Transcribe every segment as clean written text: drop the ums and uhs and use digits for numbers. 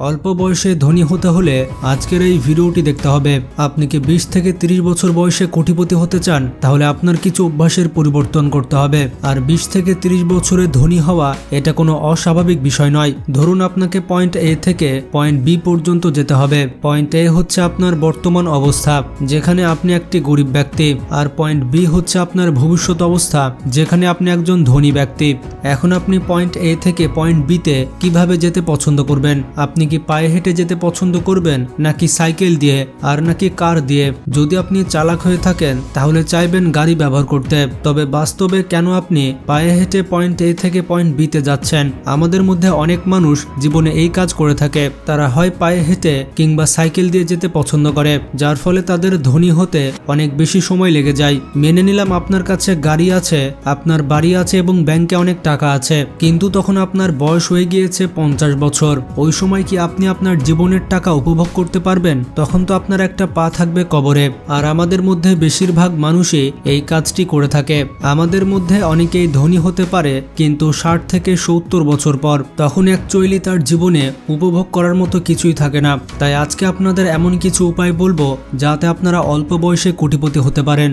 অল্প বয়সে ধনী হতে হলে আজকের এই ভিডিওটি দেখতে হবে। আপনি কি 20 থেকে 30 বছর বয়সে কোটিপতি হতে চান? তাহলে আপনার কিছু অভ্যাসের পরিবর্তন করতে হবে। আর 20 থেকে 30 বছরে ধনী হওয়া এটা কোনো অস্বাভাবিক বিষয় নয়। ধরুন আপনাকে পয়েন্ট এ থেকে পয়েন্ট বি পর্যন্ত যেতে হবে। পয়েন্ট এ হচ্ছে আপনার বর্তমান অবস্থা, যেখানে আপনি একটি গরিব ব্যক্তি, আর পয়েন্ট বি হচ্ছে আপনার ভবিষ্যৎ অবস্থা, যেখানে আপনি একজন ধনী ব্যক্তি। এখন আপনি পয়েন্ট এ থেকে পয়েন্ট বি তে কিভাবে যেতে পছন্দ করবেন? আপনি কি পায়ে হেঁটে যেতে পছন্দ করবেন, নাকি সাইকেল দিয়ে, আর নাকি কার দিয়ে? যদি আপনি চালাক হয়ে থাকেন তাহলে চাইবেন গাড়ি ব্যবহার করতে। তবে বাস্তবে কেন আপনি পায়ে হেঁটে পয়েন্ট এ থেকে পয়েন্ট বি তে যাচ্ছেন? আমাদের মধ্যে অনেক মানুষ জীবনে এই কাজ করে থাকে। তারা হয় পায়ে হেঁটে কিংবা সাইকেল দিয়ে যেতে পছন্দ করে, যার ফলে তাদের ধনী হতে অনেক বেশি সময় লেগে যায়। মেনে নিলাম আপনার কাছে গাড়ি আছে, আপনার বাড়ি আছে এবং ব্যাংকে অনেক টাকা আছে, কিন্তু তখন আপনার বয়স হয়ে গিয়েছে 50 বছর। ওই সময় কি আপনি আপনার জীবনের টাকা উপভোগ করতে পারবেন? তখন তো আপনার একটা পা থাকবে কবরে। আর আমাদের মধ্যে বেশিরভাগ মানুষই এই কাজটি করে থাকে। আমাদের মধ্যে অনেকেই ধনী হতে পারে কিন্তু 60 থেকে 70 বছর পর। তখন অ্যাকচুয়ালি তার জীবনে উপভোগ করার মতো কিছুই থাকে না। তাই আজকে আপনাদের এমন কিছু উপায় বলবো যাতে আপনারা অল্প বয়সে কোটিপতি হতে পারেন।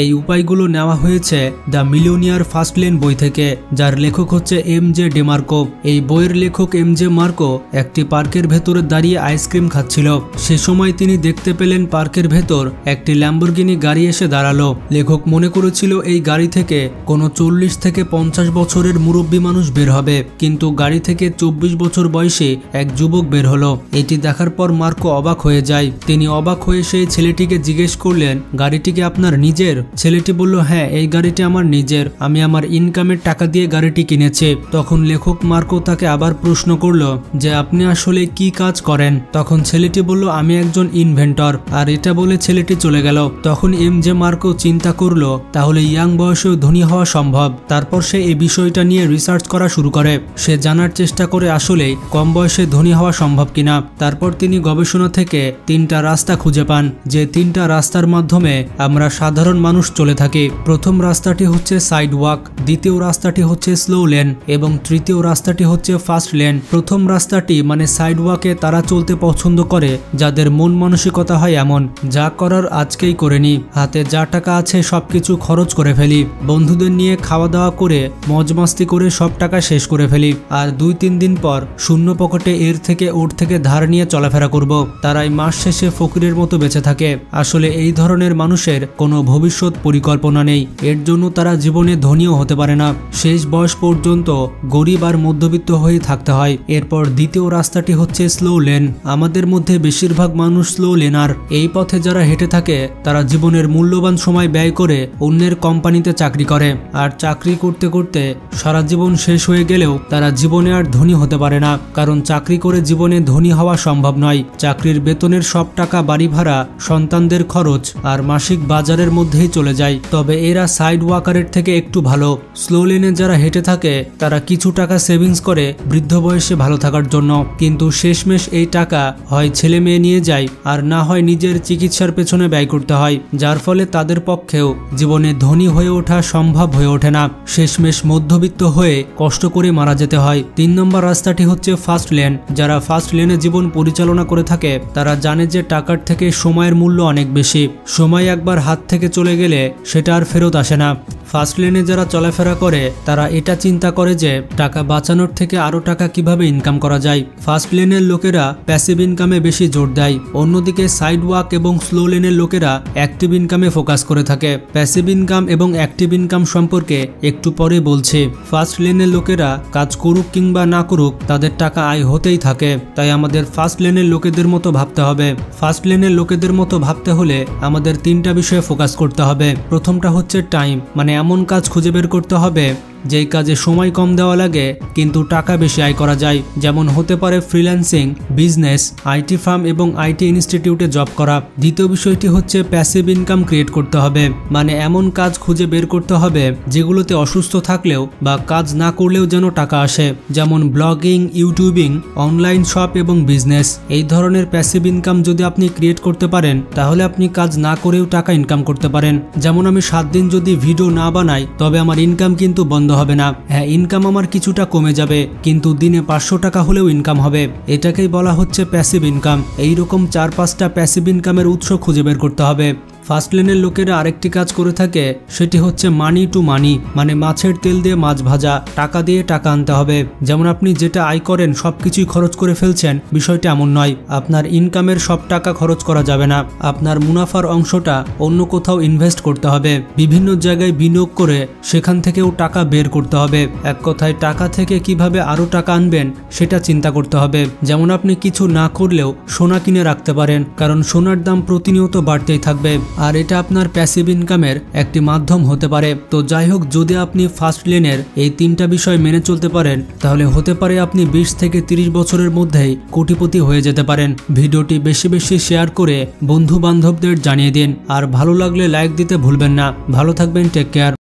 এই উপায়গুলো নেওয়া হয়েছে দ্য মিলিয়নিয়ার ফার্স্ট লেন বই থেকে, যার লেখক হচ্ছে এম.জে. ডেমার্কো। এই বইয়ের লেখক এম.জে. মার্কো একটি পার্কের ভেতরে দাঁড়িয়ে আইসক্রিম খাচ্ছিল। সে সময় তিনি দেখতে পেলেন পার্কের ভেতর একটি ল্যাম্বরগিনি গাড়ি এসে দাঁড়ালো। লেখক মনে করেছিল এই গাড়ি থেকে কোনো 40 থেকে 50 বছরের মুরব্বী মানুষ বের হবে, কিন্তু গাড়ি থেকে 24 বছর বয়সী এক যুবক বের হলো। এটি দেখার পর মার্কো অবাক হয়ে যায়। তিনি অবাক হয়ে সেই ছেলেটিকে জিজ্ঞেস করলেন, গাড়িটি কি আপনার নিজের? ছেলেটি বলল, হ্যাঁ, এই গাড়িটি আমার নিজের, আমি আমার ইনকামের টাকা দিয়ে গাড়িটি কিনেছি। তখন লেখক মার্কো তাকে আবার প্রশ্ন করলো যে আপনি আসলে কি কাজ করেন? তখন ছেলেটি বলল, আমি একজন ইনভেন্টর। আর এটা বলে ছেলেটি চলে গেল। তখন এম.জে. মার্কো চিন্তা করলো তাহলে ইয়াং বয়সেও ধনী হওয়া সম্ভব। তারপর সে এই বিষয়টা নিয়ে রিসার্চ করা শুরু করে। সে জানার চেষ্টা করে আসলেই কম বয়সে ধনী হওয়া সম্ভব কিনা। তারপর তিনি গবেষণা থেকে 3টা রাস্তা খুঁজে পান, যে 3টা রাস্তার মাধ্যমে আমরা সাধারণ মানুষ চলে থাকে। প্রথম রাস্তাটি হচ্ছে সাইড ওয়াক, দ্বিতীয় রাস্তাটি হচ্ছে স্লো লেন এবং তৃতীয় রাস্তাটি হচ্ছে ফাস্ট লেন। প্রথম রাস্তাটি মানে সাইড ওয়াকে তারা চলতে পছন্দ করে যাদের মন মানসিকতা হয় এমন, যা করার আজকেই করে নি, হাতে যা টাকা আছে সবকিছু খরচ করে ফেলি, বন্ধুদের নিয়ে খাওয়া দাওয়া করে মজ মাস্তি করে সব টাকা শেষ করে ফেলি, আর 2-3 দিন পর শূন্য পকেটে এর থেকে ওর থেকে ধার নিয়ে চলাফেরা করব। তারাই মাস শেষে ফকিরের মতো বেঁচে থাকে। আসলে এই ধরনের মানুষের কোনো ভবিষ্যৎ পরিকল্পনা নেই, এর জন্য তারা জীবনে ধনীও হতে পারে না। শেষ বয়স পর্যন্ত গরিব আর মধ্যবিত্ত হয়ে থাকতে হয়। এরপর দ্বিতীয় রাস্তাটি হচ্ছে স্লো লেন। আমাদের মধ্যে বেশিরভাগ মানুষ স্লো লেনার। এই পথে যারা হেঁটে থাকে তারা জীবনের মূল্যবান সময় ব্যয় করে অন্যের কোম্পানিতে চাকরি করে, আর চাকরি করতে করতে সারা জীবন শেষ হয়ে গেলেও তারা জীবনে আর ধনী হতে পারে না, কারণ চাকরি করে জীবনে ধনী হওয়া সম্ভব নয়। চাকরির বেতনের সব টাকা বাড়ি ভাড়া, সন্তানদের খরচ আর মাসিক বাজারের মধ্যেই চলে যায়। তবে এরা সাইড ওয়াকারের থেকে একটু ভালো। স্লো লেনে যারা হেঁটে থাকে তারা কিছু টাকা সেভিংস করে বৃদ্ধ বয়সে ভালো থাকার জন্য, কিন্তু শেষমেশ এই টাকা হয় ছেলে মেয়ে নিয়ে যায় আর না হয় নিজের চিকিৎসার পেছনে ব্যয় করতে হয়, যার ফলে তাদের পক্ষেও জীবনে ধনী হয়ে ওঠা সম্ভব হয়ে ওঠে না। শেষমেশ মধ্যবিত্ত হয়ে কষ্ট করে মারা যেতে হয়। 3 নম্বর রাস্তাটি হচ্ছে ফাস্ট লেন। যারা ফাস্ট লেনে জীবন পরিচালনা করে থাকে তারা জানে যে টাকার থেকে সময়ের মূল্য অনেক বেশি। সময় একবার হাত থেকে চলে গেলে সেটা আর ফেরত আসে না। ফার্স্ট লেনে যারা চলাফেরা করে তারা এটা চিন্তা করে যে টাকা বাঁচানোর থেকে আরো টাকা কিভাবে ইনকাম করা যায়। ফার্স্ট লেনের লোকেরা প্যাসিভ ইনকামে বেশি জোর দেয়, অন্যদিকে সাইড ওয়াক এবং স্লো লেনের লোকেরা অ্যাক্টিভ ইনকামে ফোকাস করে থাকে। প্যাসিভ ইনকাম এবং অ্যাক্টিভ ইনকাম সম্পর্কে একটু পরে বলছি। ফার্স্ট লেনের লোকেরা কাজ করুক কিংবা না করুক তাদের টাকা আয় হতেই থাকে, তাই আমাদের ফার্স্ট লেনের লোকেদের মতো ভাবতে হবে। ফার্স্ট লেনের লোকেদের মতো ভাবতে হলে আমাদের 3টা বিষয়ে ফোকাস করতে হবে। প্রথমটা হচ্ছে টাইম, মানে এমন কাজ খুঁজে বের করতে হবে যেই কাজে সময় কম দেওয়া লাগে কিন্তু টাকা বেশি আয় করা যায়, যেমন হতে পারে ফ্রিল্যান্সিং, বিজনেস, আইটি ফার্ম এবং আইটি ইনস্টিটিউটে জব করা। দ্বিতীয় বিষয়টি হচ্ছে প্যাসিভ ইনকাম ক্রিয়েট করতে হবে, মানে এমন কাজ খুঁজে বের করতে হবে যেগুলোতে অসুস্থ থাকলেও বা কাজ না করলেও যেন টাকা আসে, যেমন ব্লগিং, ইউটিউবিং, অনলাইন শপ এবং বিজনেস। এই ধরনের প্যাসিভ ইনকাম যদি আপনি ক্রিয়েট করতে পারেন তাহলে আপনি কাজ না করেও টাকা ইনকাম করতে পারেন। যেমন আমি 7 দিন যদি ভিডিও না বানাই তবে আমার ইনকাম কিন্তু বন্ধ হবে না। হ্যাঁ, ইনকাম আমার কিছুটা কমে যাবে, কিন্তু দিনে 500 টাকা হলেও ইনকাম হবে। এটাকেই বলা হচ্ছে প্যাসিভ ইনকাম। এইরকম 4-5টা প্যাসিভ ইনকামের উৎস খুঁজে বের করতে হবে। ফার্স্ট লেনের লোকেরা আরেকটি কাজ করে থাকে, সেটি হচ্ছে মানি টু মানি, মানে মাছের তেল দিয়ে মাছ ভাজা, টাকা দিয়ে টাকা আনতে হবে। যেমন আপনি যেটা আয় করেন সবকিছুই খরচ করে ফেলছেন, বিষয়টা এমন নয়। আপনার ইনকামের সব টাকা খরচ করা যাবে না, আপনার মুনাফার অংশটা অন্য কোথাও ইনভেস্ট করতে হবে, বিভিন্ন জায়গায় বিনিয়োগ করে সেখান থেকেও টাকা বের করতে হবে। এক কথায় টাকা থেকে কিভাবে আরও টাকা আনবেন সেটা চিন্তা করতে হবে। যেমন আপনি কিছু না করলেও সোনা কিনে রাখতে পারেন, কারণ সোনার দাম প্রতিনিয়ত বাড়তেই থাকবে, আর এটা আপনার প্যাসিভ ইনকামের একটি মাধ্যম হতে পারে। তো যাই হোক, যদি আপনি ফার্স্ট লেনের এই 3টা বিষয় মেনে চলতে পারেন, তাহলে হতে পারে আপনি 20 থেকে 30 বছরের মধ্যেই কোটিপতি হয়ে যেতে পারেন। ভিডিওটি বেশি বেশি শেয়ার করে বন্ধু বান্ধবদের জানিয়ে দিন, আর ভালো লাগলে লাইক দিতে ভুলবেন না। ভালো থাকবেন, টেক কেয়ার।